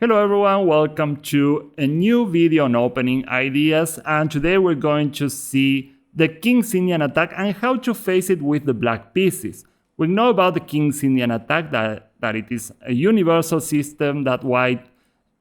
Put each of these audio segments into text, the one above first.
Hello everyone, welcome to a new video on opening ideas, and today we're going to see the King's Indian attack and how to face it with the black pieces. We know about the King's Indian attack that it is a universal system that white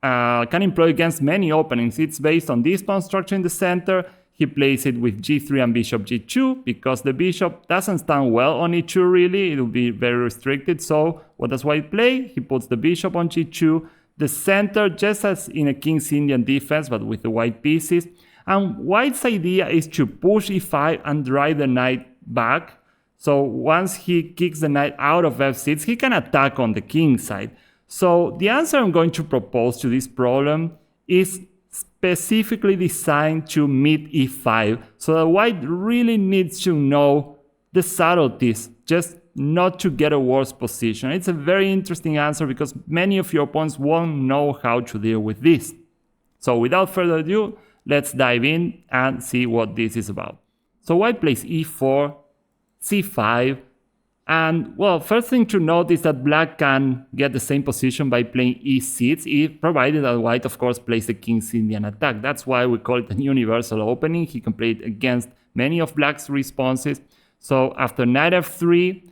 can employ against many openings. It's based on this pawn structure in the center. He plays it with g3 and bishop g2 because the bishop doesn't stand well on e2 really, it will be very restricted. So what does white play? He puts the bishop on g2, the center just as in a King's Indian defense but with the white pieces. And white's idea is to push e5 and drive the knight back. So once he kicks the knight out of f6, he can attack on the king side. So the answer I'm going to propose to this problem is specifically designed to meet e5. So that white really needs to know the subtleties, just not to get a worse position. It's a very interesting answer because many of your opponents won't know how to deal with this. So without further ado, let's dive in and see what this is about. So white plays e4, c5, and well, first thing to note is that black can get the same position by playing e6, provided that white of course plays the King's Indian attack. That's why we call it a universal opening. He can play it against many of black's responses. So after knight f3,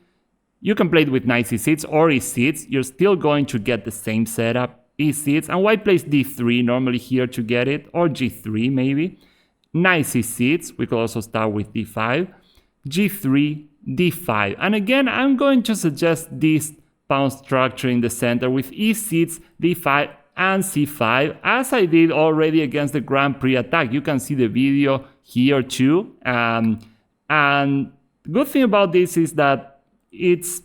you can play it with knight c6 or e6. You're still going to get the same setup, e6, and white plays d3 normally here to get it, or g3 maybe. Knight c6, we could also start with d5, g3, d5. And again, I'm going to suggest this pawn structure in the center with e6, d5, and c5, as I did already against the Grand Prix attack. You can see the video here too. And the good thing about this is that it's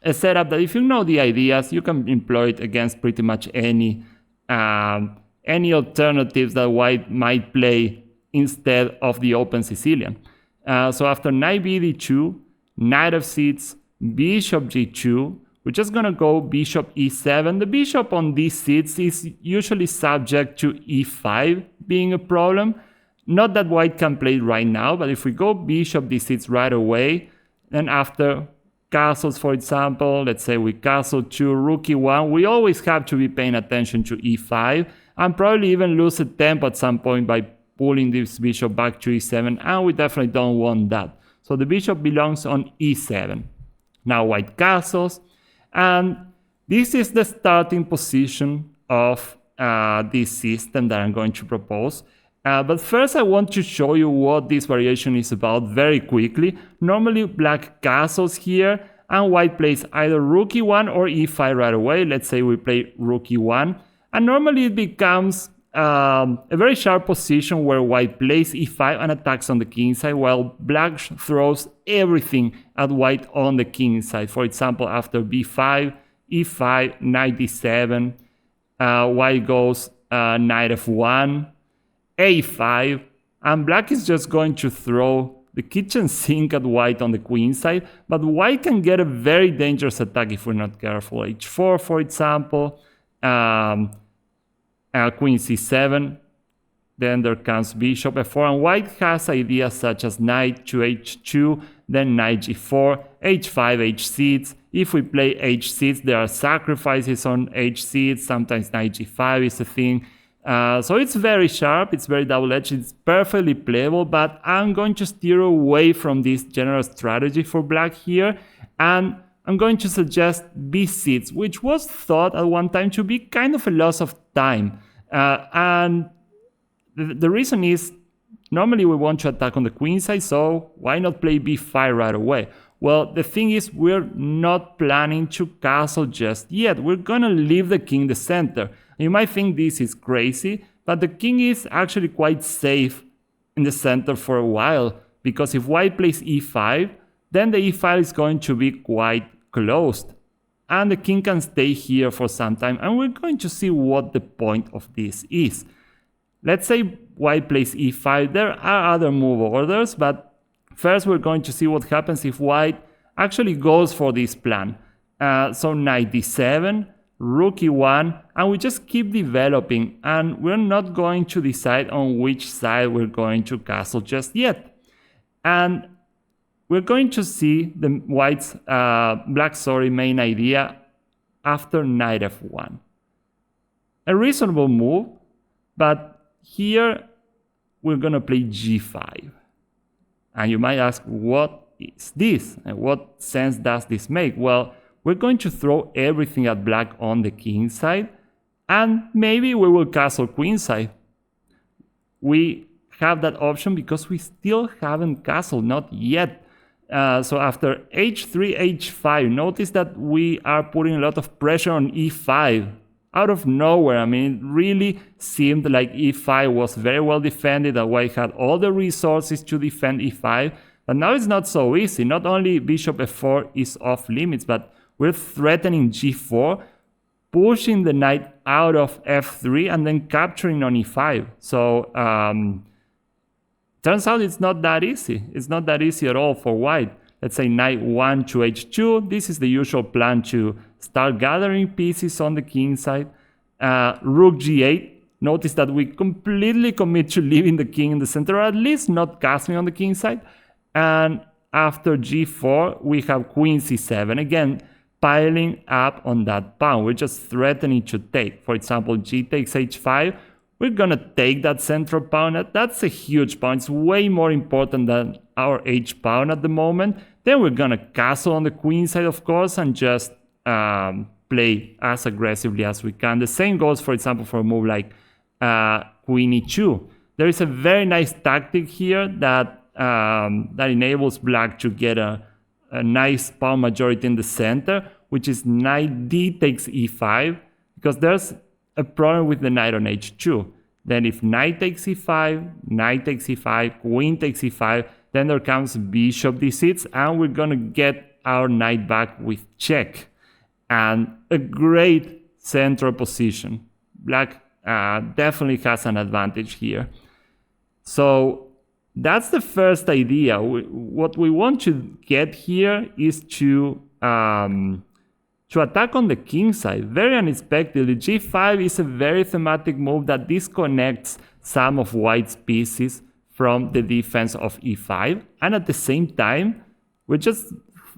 a setup that if you know the ideas, you can employ it against pretty much any alternatives that white might play instead of the open Sicilian. So after knight b d2, knight f6, bishop g2, we're just gonna go bishop e7. The bishop on d6 is usually subject to e5 being a problem. Not that white can play it right now, but if we go bishop d6 right away, then after castles, for example, let's say we castle 2, rook e1, we always have to be paying attention to e5 and probably even lose a tempo at some point by pulling this bishop back to e7, and we definitely don't want that. So the bishop belongs on e7. Now white castles, and this is the starting position of this system that I'm going to propose. But first I want to show you what this variation is about very quickly. Normally black castles here, and white plays either rook e1 or e5 right away. Let's say we play rook e1, and normally it becomes a very sharp position where white plays e5 and attacks on the king side, while black throws everything at white on the king side. For example, after b5, e5, knight d7, white goes knight f1, a5, and black is just going to throw the kitchen sink at white on the queen side, but white can get a very dangerous attack if we're not careful. h4, for example, queen c7, then there comes bishop f4, and white has ideas such as knight to h2, then knight g4, h5, h6. If we play h6, there are sacrifices on h6, sometimes knight g5 is a thing. So it's very sharp, it's very double-edged, it's perfectly playable, but I'm going to steer away from this general strategy for black here, and I'm going to suggest b6, which was thought at one time to be kind of a loss of time. And the reason is, normally we want to attack on the queen side, so why not play b5 right away? Well, the thing is, we're not planning to castle just yet. We're gonna leave the king in the center. You might think this is crazy, but the king is actually quite safe in the center for a while, because if white plays e5, then the e5 is going to be quite closed, and the king can stay here for some time, and we're going to see what the point of this is. Let's say white plays e5. There are other move orders, but first we're going to see what happens if white actually goes for this plan. So knight d7, rook e1, and we just keep developing, and we're not going to decide on which side we're going to castle just yet. And we're going to see the black's main idea after knight f1. a reasonable move, but here we're going to play g5. And you might ask, what is this? And what sense does this make? Well, we're going to throw everything at black on the king side, and maybe we will castle queenside. We have that option because we still haven't castled, not yet. So after h3, h5, notice that we are putting a lot of pressure on e5 out of nowhere. I mean, it really seemed like e5 was very well defended, that white had all the resources to defend e5, but now it's not so easy. Not only bishop f4 is off limits, but we're threatening g4, pushing the knight out of f3 and then capturing on e5. So turns out it's not that easy. It's not that easy at all for white. Let's say knight 1 to h2. This is the usual plan to start gathering pieces on the king side. Rook g8. Notice that we completely commit to leaving the king in the center, or at least not castling on the king side. And after g4, we have queen c7. Again, piling up on that pawn. We're just threatening to take. For example, g takes h5. We're going to take that central pawn. That's a huge pawn. It's way more important than our h pawn at the moment. Then we're going to castle on the queen side, of course, and just play as aggressively as we can. The same goes, for example, for a move like queen e2. There is a very nice tactic here that enables black to get a nice pawn majority in the center, which is knight d takes e5, because there's a problem with the knight on h2. Then if knight takes e5, knight takes e5, queen takes e5, then there comes bishop d6, and we're going to get our knight back with check. And a great central position. Black definitely has an advantage here. So that's the first idea. What we want to get here is to attack on the king side. Very unexpectedly, g5 is a very thematic move that disconnects some of white's pieces from the defense of e5. And at the same time, we're just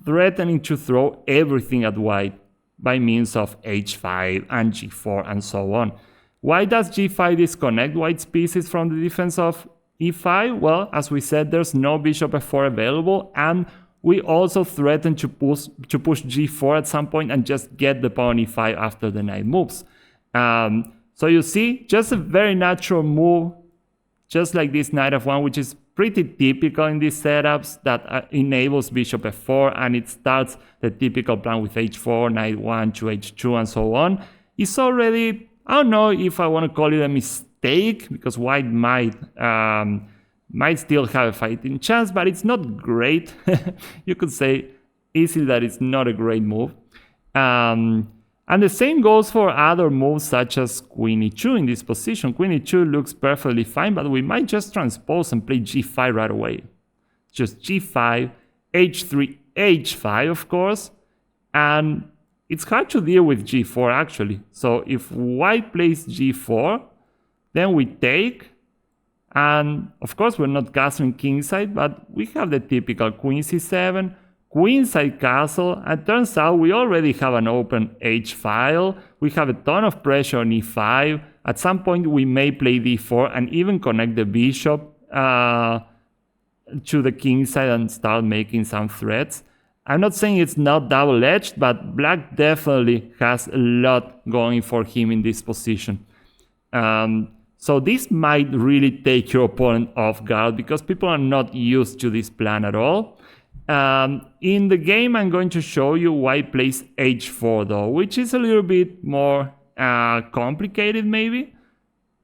threatening to throw everything at white by means of h5 and g4 and so on. Why does g5 disconnect white's pieces from the defense of e5? Well, as we said, there's no bishop f4 available, and we also threaten to push g4 at some point and just get the pawn e5 after the knight moves. So you see, just a very natural move, just like this knight f1, which is pretty typical in these setups, that enables bishop f4, and it starts the typical plan with h4, knight 1 to h2, and so on. It's already, I don't know if I want to call it a mistake, because white might still have a fighting chance, but it's not great. You could say easily that it's not a great move. And the same goes for other moves such as queen e2 in this position. Queen e2 looks perfectly fine, but we might just transpose and play g5 right away. Just g5, h3, h5, of course. And it's hard to deal with g4, actually. So if white plays g4, then we take. And of course, we're not castling kingside, but we have the typical queen c7, queenside castle, and turns out we already have an open h-file. We have a ton of pressure on e5. At some point, we may play d4 and even connect the bishop to the kingside and start making some threats. I'm not saying it's not double-edged, but black definitely has a lot going for him in this position. So this might really take your opponent off guard because people are not used to this plan at all. In the game, I'm going to show you white plays h4 though, which is a little bit more complicated maybe,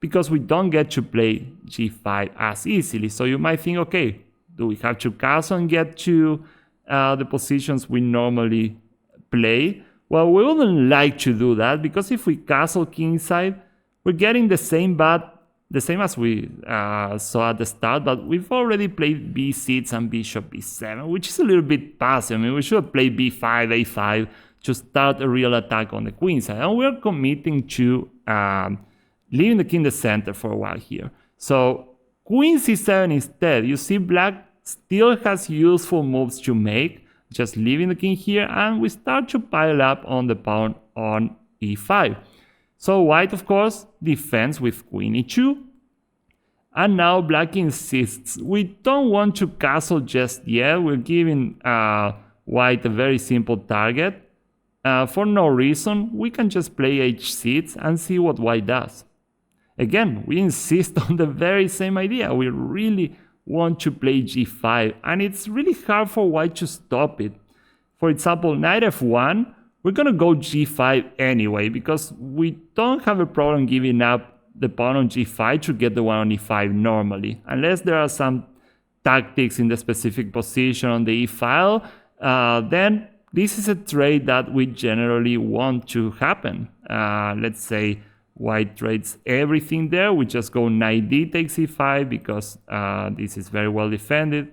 because we don't get to play g5 as easily. So you might think, okay, do we have to castle and get to the positions we normally play? Well, we wouldn't like to do that, because if we castle kingside, we're getting the same as we saw at the start, but we've already played b6 and bishop b7, which is a little bit passive. I mean, we should play b5, a5 to start a real attack on the queen side. And we're committing to leaving the king in the center for a while here. So queen c7 instead. You see black still has useful moves to make, just leaving the king here, and we start to pile up on the pawn on e5. So white, of course, defends with queen e2. And now black insists. We don't want to castle just yet. We're giving white a very simple target. For no reason, we can just play h6 and see what white does. Again, we insist on the very same idea. We really want to play g5, and it's really hard for white to stop it. For example, knight f1, we're gonna go g5 anyway, because we don't have a problem giving up the pawn on g5 to get the one on e5 normally, unless there are some tactics in the specific position on the e file. Then this is a trade that we generally want to happen. Let's say white trades everything there. We just go knight d takes e5 because this is very well defended.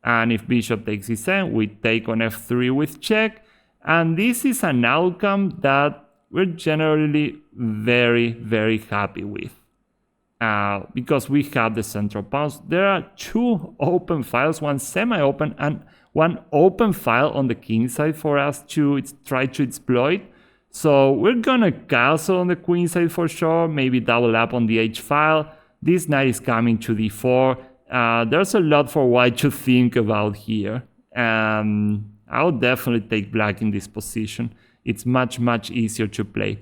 And if bishop takes e7, we take on f3 with check. And this is an outcome that we're generally very, very happy with. Because we have the central pawns. There are two open files, one semi-open and one open file on the king side for us to try to exploit. So we're gonna castle on the queen side for sure, maybe double up on the h file. This knight is coming to d4. There's a lot for white to think about here. I'll definitely take black in this position. It's much, much easier to play.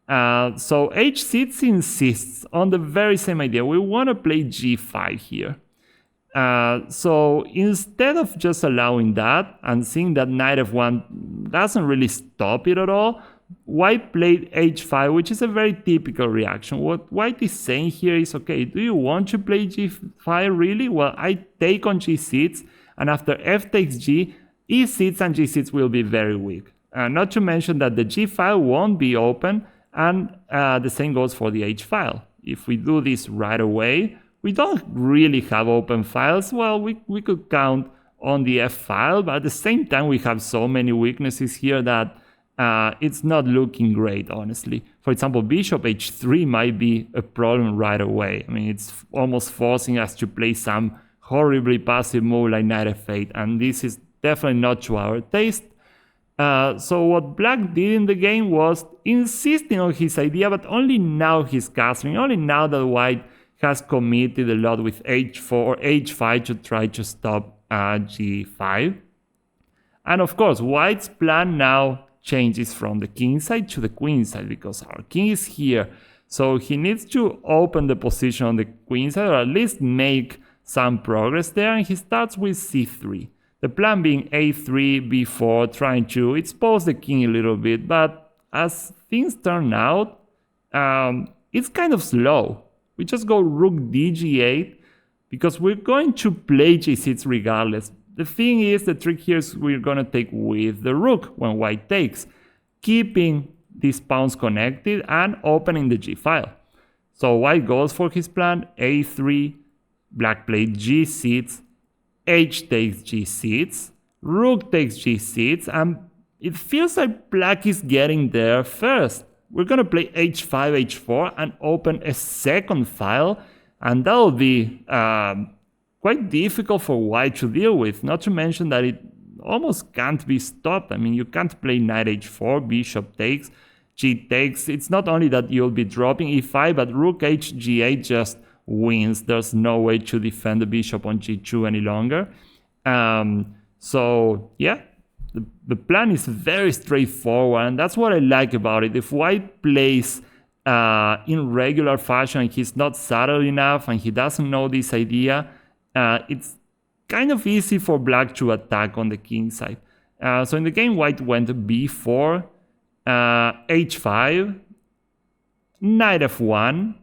So h6 insists on the very same idea. We want to play g5 here. So instead of just allowing that and seeing that knight f1 doesn't really stop it at all, white played h5, which is a very typical reaction. What white is saying here is, okay, do you want to play g5 really? Well, I take on g6, and after f takes g, e6 and g6 will be very weak. Not to mention that the g file won't be open, and the same goes for the h file. If we do this right away, we don't really have open files. Well, we could count on the f file, but at the same time we have so many weaknesses here that it's not looking great, honestly. For example, bishop h3 might be a problem right away. I mean, it's almost forcing us to play some horribly passive move like knight f8, and this is definitely not to our taste. So what black did in the game was insisting on his idea, but only now he's castling, only now that white has committed a lot with h4 or h5 to try to stop g5. And of course, white's plan now changes from the king side to the queen side, because our king is here. So he needs to open the position on the queen side, or at least make some progress there, and he starts with c3. The plan being a3, b4, trying to expose the king a little bit, but as things turn out, it's kind of slow. We just go rook dg8, because we're going to play g6 regardless. The thing is, the trick here is we're going to take with the rook when white takes, keeping these pawns connected and opening the g file. So white goes for his plan, a3, black plays g6, h takes g6, rook takes g6, and it feels like black is getting there first. We're going to play h5, h4, and open a second file, and that'll be quite difficult for white to deal with, not to mention that it almost can't be stopped. I mean, you can't play knight h4, bishop takes, g takes. It's not only that you'll be dropping e5, but rook h g8 just wins. There's no way to defend the bishop on g2 any longer. So yeah, the plan is very straightforward, and that's what I like about it. If white plays in regular fashion and he's not subtle enough and he doesn't know this idea, it's kind of easy for black to attack on the king side. So in the game, white went b4, h5, knight f1.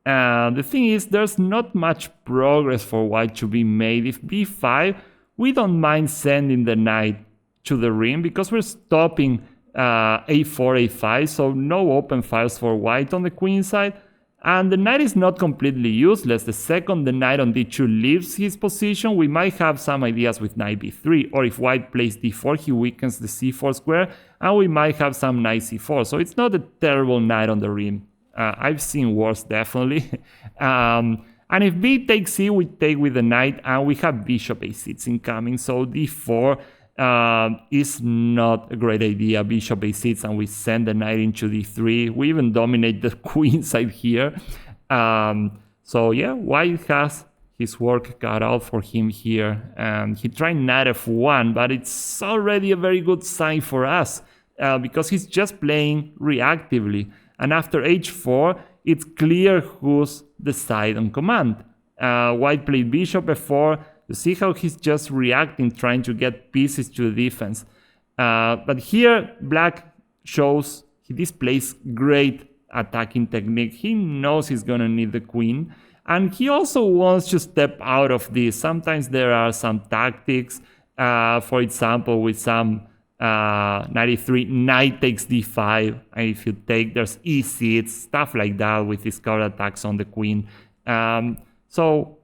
The thing is, there's not much progress for white to be made. If b5, we don't mind sending the knight to the ring because we're stopping a4, a5, so no open files for white on the queen side. And the knight is not completely useless. The second the knight on d2 leaves his position, we might have some ideas with knight b3. Or if white plays d4, he weakens the c4 square, and we might have some knight c4. So it's not a terrible knight on the ring. I've seen worse, definitely. And if b takes c, we take with the knight, and we have bishop a6 incoming. So d4 is not a great idea. Bishop a6, and we send the knight into d3. We even dominate the queen side here. So yeah, white has his work cut out for him here. He tried knight f1, but it's already a very good sign for us because he's just playing reactively. And after h4, it's clear who's the side on command. White played bishop f4. You see how he's just reacting, trying to get pieces to the defense. But here, black shows he displays great attacking technique. He knows he's gonna need the queen. And he also wants to step out of this. Sometimes there are some tactics. For example, with some 93, knight takes d5. And if you take, there's e6, stuff like that with his counter attacks on the queen. So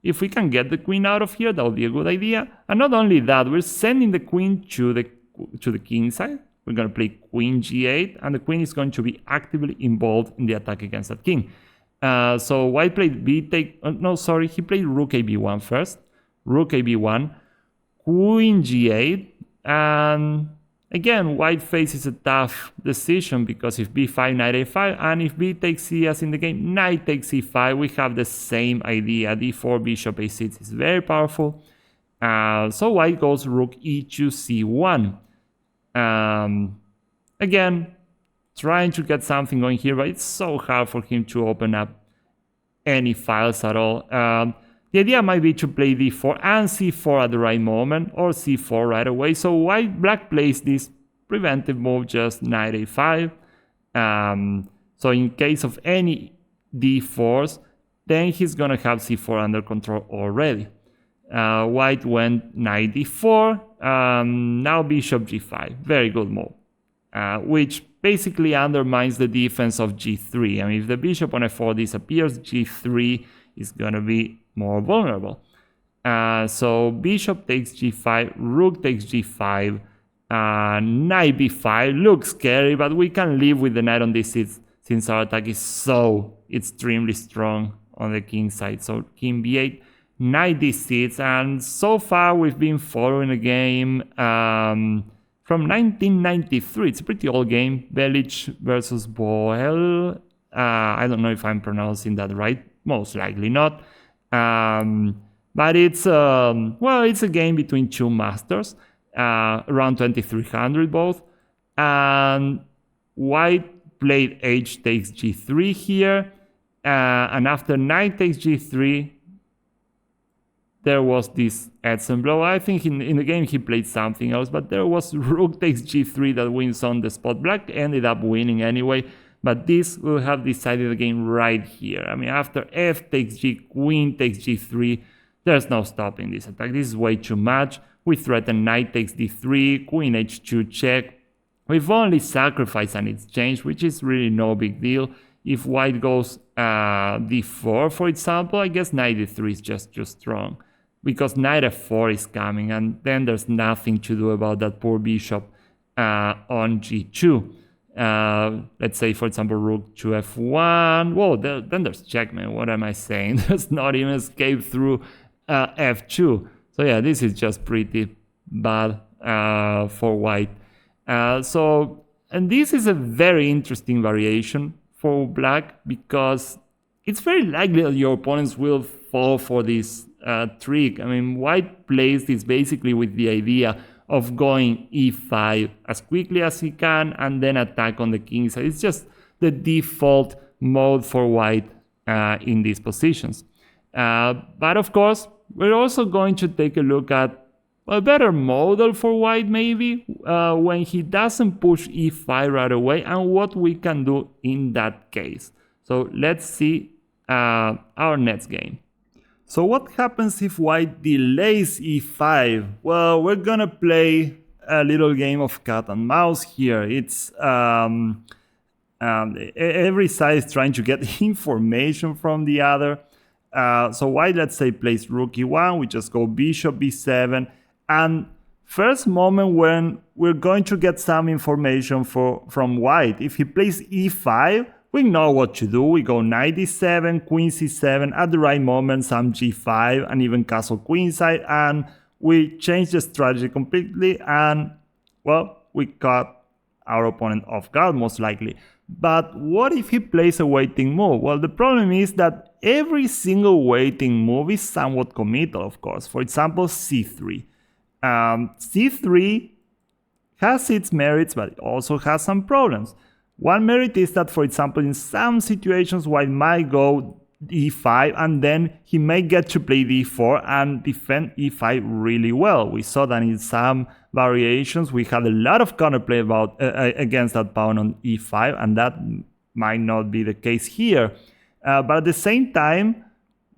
if we can get the queen out of here, that would be a good idea. And not only that, we're sending the queen to the king side. We're going to play queen g8, and the queen is going to be actively involved in the attack against that king. So white played he played rook a b1 first. Rook a b1, queen g8, and again, white faces a tough decision because if b5, knight a5, and if b takes c as in the game, knight takes e5, we have the same idea. d4, bishop a6 is very powerful. So white goes rook e2, c1. Again, trying to get something going here, but it's so hard for him to open up any files at all. The idea might be to play d4 and c4 at the right moment, or c4 right away. So black plays this preventive move, just knight a5. So in case of any d4s, then he's gonna have c4 under control already. White went knight d4, now bishop g5, very good move, which basically undermines the defense of g3. I mean, if the bishop on f4 disappears, g3 is gonna be more vulnerable. So bishop takes g5, rook takes g5, knight b5 looks scary, but we can live with the knight on d6 since our attack is so extremely strong on the king side. So king b8, knight d6, and so far we've been following a game from 1993. It's a pretty old game. Belic versus Boel. I don't know if I'm pronouncing that right. Most likely not. But it's it's a game between two masters, around 2300 both. And white played h takes g3 here, and after knight takes g3, there was this Edson blow. I think in the game he played something else, but there was rook takes g3 that wins on the spot. Black ended up winning anyway, but this will have decided the game right here. I mean, after f takes g, queen takes g3, there's no stopping this attack. This is way too much. We threaten knight takes d3, queen h2 check. We've only sacrificed an exchange, which is really no big deal. If white goes d4, for example, I guess knight d3 is just too strong, because knight f4 is coming, and then there's nothing to do about that poor bishop on g2. Let's say, for example, rook to f1. Whoa, then there's checkmate. What am I saying? There's not even escape through f2. So yeah, this is just pretty bad for white. And this is a very interesting variation for black, because it's very likely that your opponents will fall for this trick. I mean, white plays this basically with the idea of going e5 as quickly as he can and then attack on the king side. It's just the default mode for white in these positions. But of course, we're also going to take a look at a better model for white, maybe, when he doesn't push e5 right away, and what we can do in that case. So let's see our next game. So what happens if white delays e5? Well, we're gonna play a little game of cat and mouse here. It's every side is trying to get information from the other. So white, let's say, plays rook e1, we just go bishop b7, and first moment when we're going to get some information from white, if he plays e5, we know what to do. We go knight d7, queen c7, at the right moment some g5, and even castle queenside, and we changed the strategy completely and, well, we caught our opponent off guard most likely. But what if he plays a waiting move? Well, the problem is that every single waiting move is somewhat committal, of course. For example, c3. C3 has its merits, but it also has some problems. One merit is that, for example, in some situations, white might go e5 and then he may get to play d4 and defend e5 really well. We saw that in some variations we had a lot of counterplay against that pawn on e5, and that might not be the case here. But at the same time,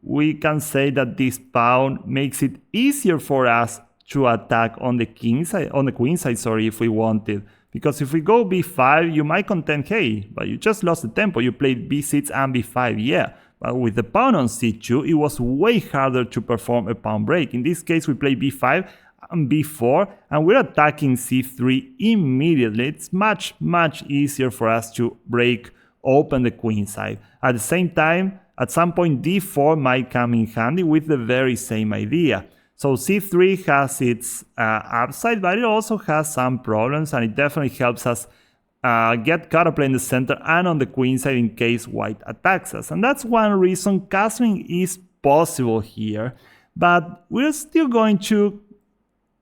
we can say that this pawn makes it easier for us to attack on the queen side, if we wanted. Because if we go b5, you might contend, hey, but you just lost the tempo. You played b6 and b5, yeah. But with the pawn on c2, it was way harder to perform a pawn break. In this case, we play b5 and b4, and we're attacking c3 immediately. It's much, much easier for us to break open the queen side. At the same time, at some point, d4 might come in handy with the very same idea. So c3 has its upside, but it also has some problems, and it definitely helps us get counterplay in the center and on the queen side in case white attacks us. And that's one reason castling is possible here, but we're still going to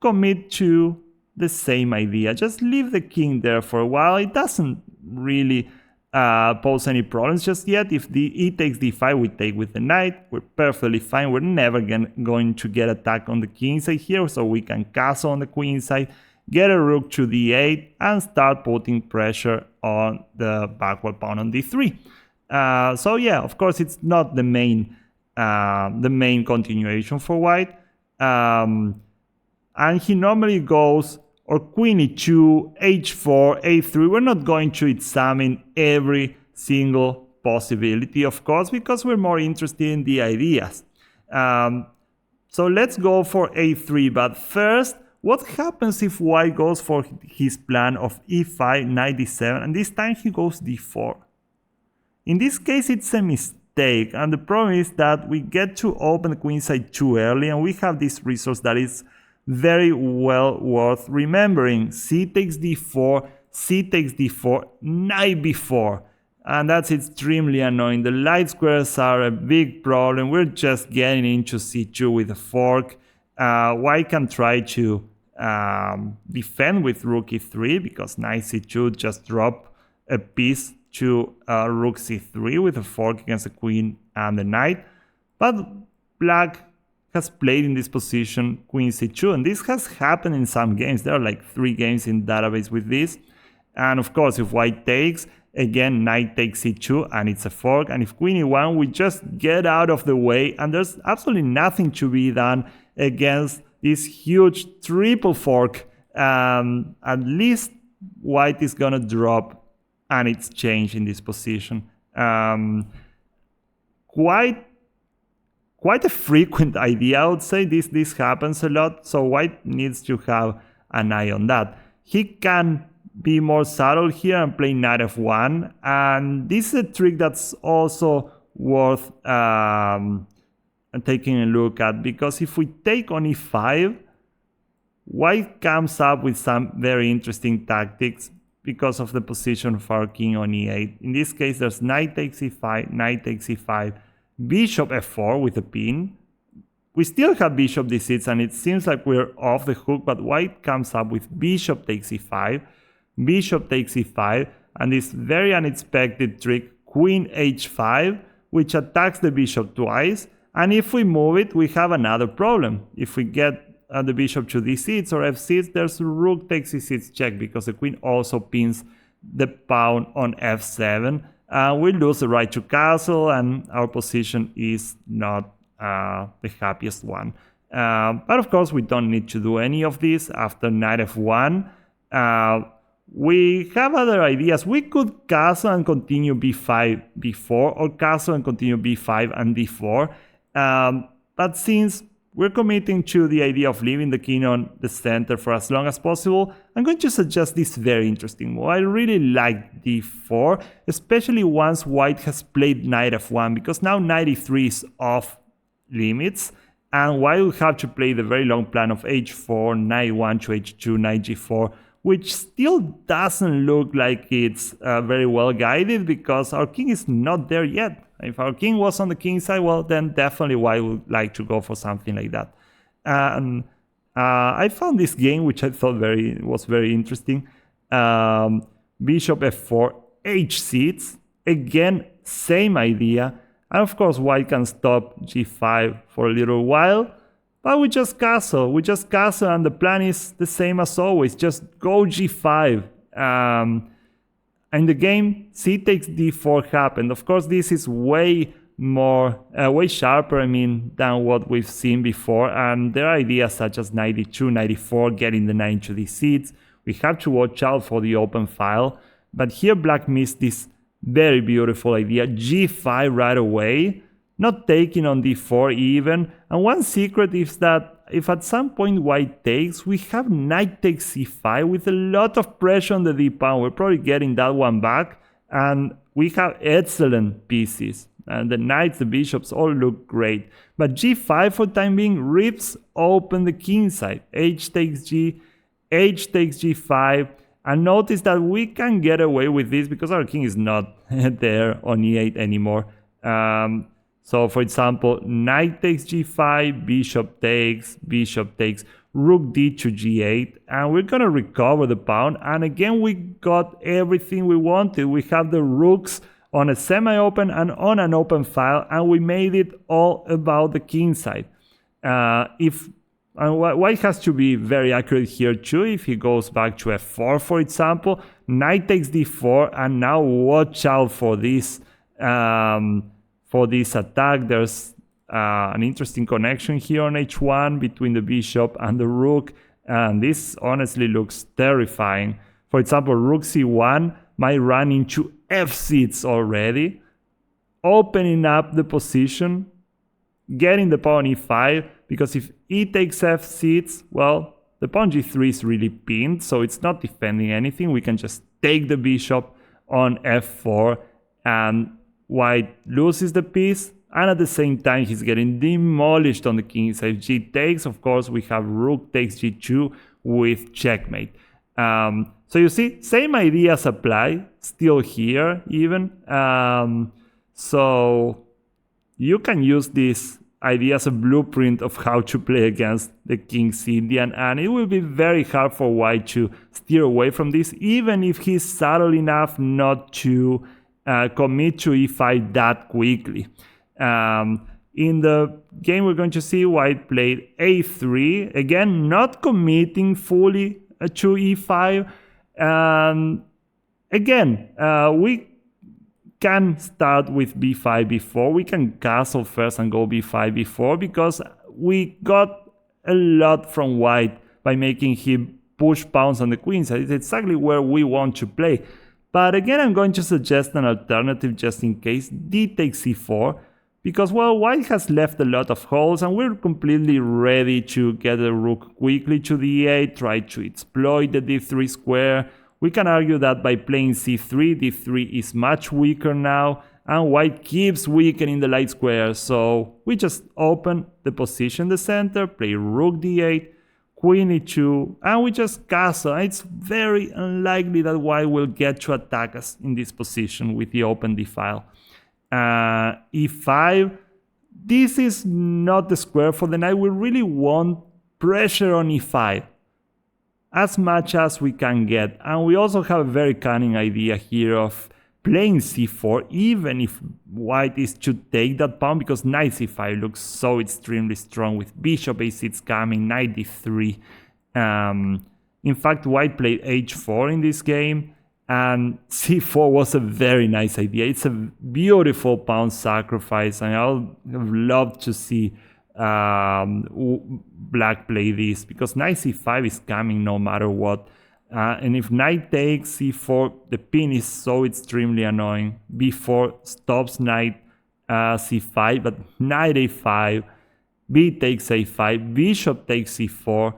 commit to the same idea. Just leave the king there for a while. It doesn't really pose any problems just yet. If e takes d5, we take with the knight. We're perfectly fine. We're never going to get attacked on the king side here, so we can castle on the queen side, get a rook to d8, and start putting pressure on the backward pawn on d3. So yeah, of course, it's not the main continuation for white. And he normally goes or queen e2, h4, a3. We're not going to examine every single possibility, of course, because we're more interested in the ideas. So let's go for a3, but first, what happens if white goes for his plan of e5, knight d7, and this time he goes d4? In this case, it's a mistake, and the problem is that we get to open the queen side too early, and we have this resource that is very well worth remembering. C takes d4, c takes d4, knight b4. And that's extremely annoying. The light squares are a big problem. We're just getting into c2 with a fork. White can try to defend with rook e3, because knight c2 just drop a piece to rook c3 with a fork against the queen and the knight. But black has played in this position queen c2, and this has happened in some games. There are like 3 games in database with this. And of course, if white takes, again, knight takes c2, and it's a fork. And if queen e1, we just get out of the way, and there's absolutely nothing to be done against this huge triple fork. At least white is gonna drop and it's changed in this position. Quite a frequent idea, I would say. This happens a lot, so white needs to have an eye on that. He can be more subtle here and play knight f1, and this is a trick that's also worth taking a look at, because if we take on e5, white comes up with some very interesting tactics because of the position of our king on e8. In this case, there's knight takes e5, knight takes e5, bishop f4 with a pin. We still have bishop d6, and it seems like we're off the hook, but white comes up with bishop takes e5, bishop takes e5, and this very unexpected trick, queen h5, which attacks the bishop twice. And if we move it, we have another problem. If we get the bishop to d6 or f6, there's rook takes e6 check, because the queen also pins the pawn on f7. We lose the right to castle, and our position is not the happiest one. But of course, we don't need to do any of this. After knight f1, we have other ideas. We could castle and continue b5, b4, or castle and continue b5 and d4. But since we're committing to the idea of leaving the king on the center for as long as possible, I'm going to suggest this very interesting move. I really like d4, especially once white has played knight f1, because now knight e3 is off limits, And white will have to play the very long plan of h4, knight 1 to h2, knight g4, which still doesn't look like it's very well guided because our king is not there yet. If our king was on the king side, well, then definitely white would like to go for something like that. And I found this game, which I thought was very interesting. Bishop f4, h6. Again, same idea. And of course, white can stop g5 for a little while. But we just castle. And the plan is the same as always. Just go g5. And the game, c takes d4 happened. Of course, this is way sharper, than what we've seen before. And there are ideas such as knight d2, knight d4, getting the knight into these seats. We have to watch out for the open file. But here, black missed this very beautiful idea. g5 right away. Not taking on d4 even. And one secret is that if at some point white takes, we have knight takes c5 with a lot of pressure on the d-pawn. We're probably getting that one back. And we have excellent pieces. And the knights, the bishops all look great. But g5 for the time being rips open the king side. H takes g, h takes g5. And notice that we can get away with this because our king is not there on e8 anymore. So for example, knight takes g5, bishop takes, rook d to g8, and we're gonna recover the pawn. And again, we got everything we wanted. We have the rooks on a semi-open and on an open file, and we made it all about the king side. White has to be very accurate here too. If he goes back to f4, for example, knight takes d4, and now watch out for this. For this attack, there's an interesting connection here on h1 between the bishop and the rook, and this honestly looks terrifying. For example, rook c1 might run into f6 already, opening up the position, getting the pawn e5, because if e takes f6, well, the pawn g3 is really pinned, so it's not defending anything. We can just take the bishop on f4, and white loses the piece, and at the same time he's getting demolished on the king side. If g takes, of course, we have rook takes g2 with checkmate. So you see, same ideas apply, still here even. So you can use this idea as a blueprint of how to play against the King's Indian, and it will be very hard for white to steer away from this, even if he's subtle enough not to commit to e5 that quickly. In the game, we're going to see white played a3, again not committing fully to e5. Again, we can start with b5 before. We can castle first and go b5 before, because we got a lot from white by making him push pawns on the queen side. It's exactly where we want to play. But again, I'm going to suggest an alternative just in case. D takes c4, because, well, white has left a lot of holes and we're completely ready to get the rook quickly to d8, try to exploit the d3 square. We can argue that by playing c3, d3 is much weaker now, and white keeps weakening the light square. So we just open the position in the center, play rook d8, queen e2, and we just castle. It's very unlikely that white will get to attack us in this position with the open d-file. e5, this is not the square for the knight. We really want pressure on e5 as much as we can get. And we also have a very cunning idea here of playing c4, even if white is to take that pawn, because knight c5 looks so extremely strong with bishop a6 coming, knight d3. In fact, white played h4 in this game, and c4 was a very nice idea. It's a beautiful pawn sacrifice, and I would have loved to see black play this, because knight c5 is coming no matter what. And if knight takes c4, the pin is so extremely annoying. b4 stops knight c5, but knight a5, b takes a5, bishop takes c4,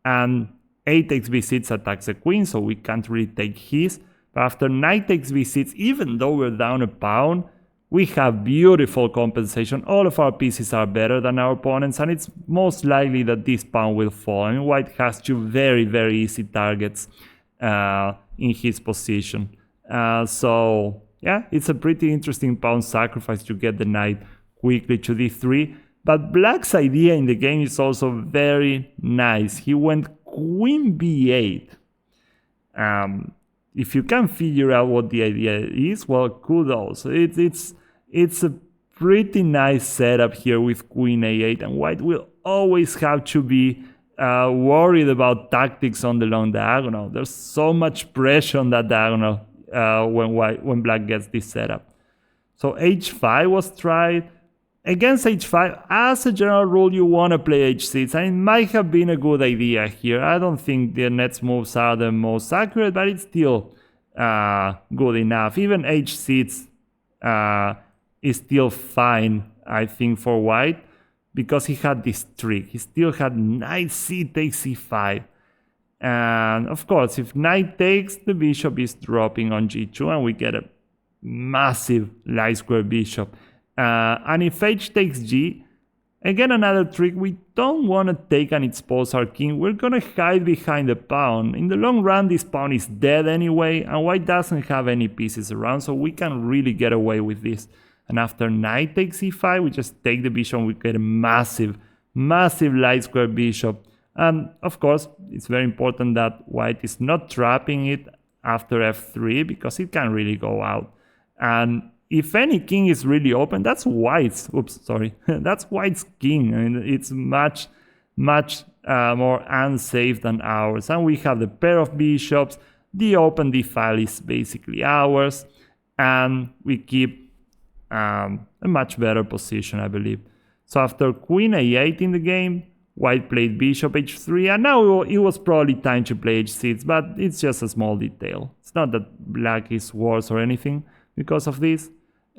and a takes b6 attacks the queen, so we can't really take his. But after knight takes b6, even though we're down a pawn, we have beautiful compensation. All of our pieces are better than our opponents, and it's most likely that this pawn will fall. I mean, white has two very, very easy targets in his position. So yeah, it's a pretty interesting pawn sacrifice to get the knight quickly to d3. But black's idea in the game is also very nice. He went queen b8. If you can figure out what the idea is, well, kudos. It's a pretty nice setup here with queen a8, and white will always have to be worried about tactics on the long diagonal. There's so much pressure on that diagonal when black gets this setup. So h5 was tried. Against h5, as a general rule, you want to play h6, and it might have been a good idea here. I don't think the next moves are the most accurate, but it's still good enough. Even h6 is still fine, I think, for white, because he had this trick. He still had knight c takes c5. And of course, if knight takes, the bishop is dropping on g2, and we get a massive light square bishop. And if h takes g, again another trick, we don't want to take and expose our king. We're going to hide behind the pawn. In the long run, this pawn is dead anyway, and white doesn't have any pieces around, so we can really get away with this. And after knight takes e5, we just take the bishop, and we get a massive, massive light square bishop. And of course, it's very important that white is not trapping it after f3, because it can really go out. And if any king is really open, that's white's. Oops, sorry. That's white's king. I mean, it's much more unsafe than ours. And we have the pair of bishops. The open d-file is basically ours. And we keep a much better position, I believe. So after queen a8 in the game, white played bishop h3. And now it was probably time to play h6. But it's just a small detail. It's not that black is worse or anything because of this.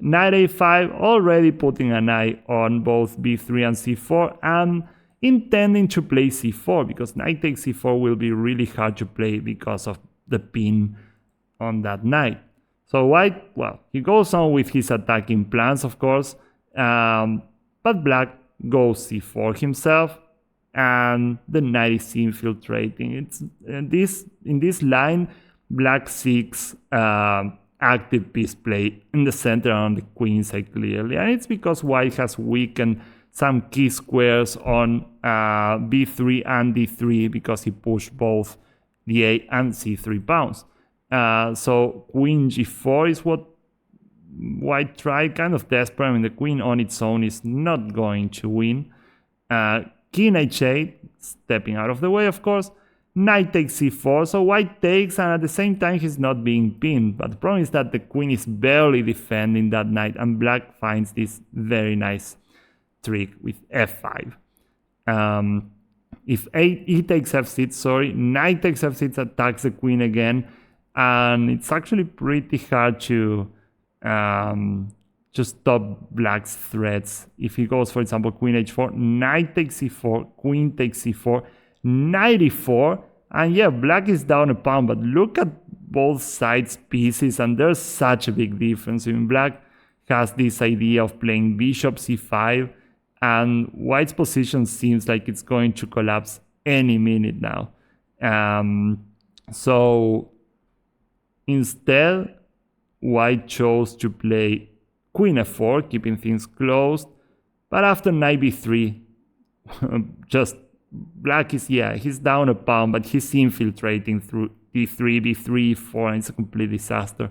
Knight a5, already putting an eye on both b3 and c4, and intending to play c4, because knight takes c4 will be really hard to play because of the pin on that knight. So white, well, he goes on with his attacking plans, of course, but black goes c4 himself, and the knight is infiltrating. It's in this line, black seeks active piece play in the center on the queen side clearly, and it's because white has weakened some key squares on b3 and d3 because he pushed both the a and c3 pawns. So queen g4 is what white tried, kind of desperate. I mean, the queen on its own is not going to win. King h8, stepping out of the way, of course. Knight takes c4, so white takes, and at the same time he's not being pinned. But the problem is that the queen is barely defending that knight, and black finds this very nice trick with f5. If e takes f6, sorry, knight takes f6 attacks the queen again, and it's actually pretty hard to stop black's threats. If he goes, for example, queen h4, knight takes c4, queen takes c4, knight e4, and yeah, black is down a pawn, but look at both sides' pieces, and there's such a big difference. I mean, black has this idea of playing bishop c5, and white's position seems like it's going to collapse any minute now. So instead, white chose to play queen f4, keeping things closed, but after knight b3, just black is, yeah, he's down a pawn, but he's infiltrating through d3, b3, e4, and it's a complete disaster.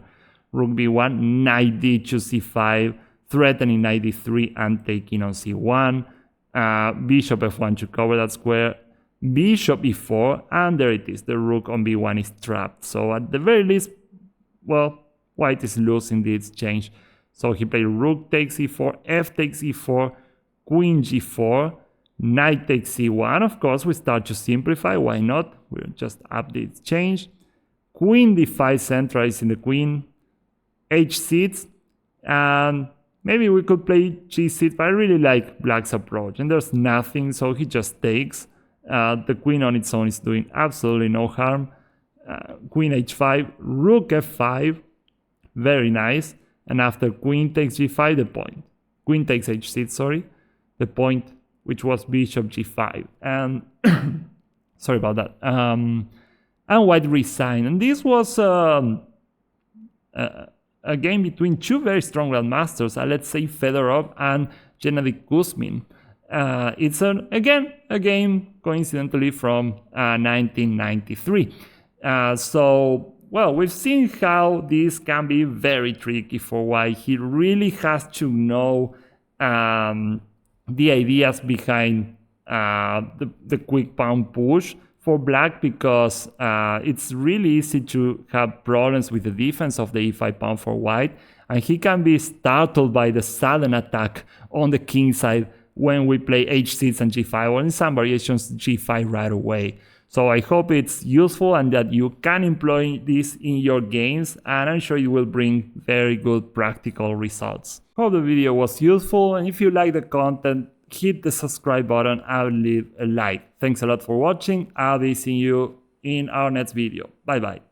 Rook b1, knight d2, c5, threatening knight d3 and taking on c1. Bishop f1 to cover that square. Bishop e4, and there it is. The rook on b1 is trapped. So at the very least, well, white is losing the exchange. So he played rook takes e4, f takes e4, queen g4, knight takes c1. Of course, we start to simplify. Why not? We'll just up the exchange. Queen d5, centralizing the queen. h6, and maybe we could play g6, but I really like black's approach. And there's nothing, so he just takes. The queen on its own is doing absolutely no harm. Queen h5, rook f5, very nice. and after queen takes g5, the point. Queen takes h6, sorry, the point, which was bishop g5. And sorry about that. And white resigned. And this was a game between two very strong grandmasters, let's say Fedorov and Gennady Kuzmin. It's again a game coincidentally from 1993. So, well, we've seen how this can be very tricky for white. He really has to know the ideas behind the quick pawn push for black, because it's really easy to have problems with the defense of the e5 pawn for white, and he can be startled by the sudden attack on the king side when we play h6 and g5, or in some variations g5 right away. So I hope it's useful and that you can employ this in your games, and I'm sure it will bring very good practical results. Hope the video was useful, and if you like the content, hit the subscribe button and leave a like. Thanks a lot for watching. I'll be seeing you in our next video. Bye bye.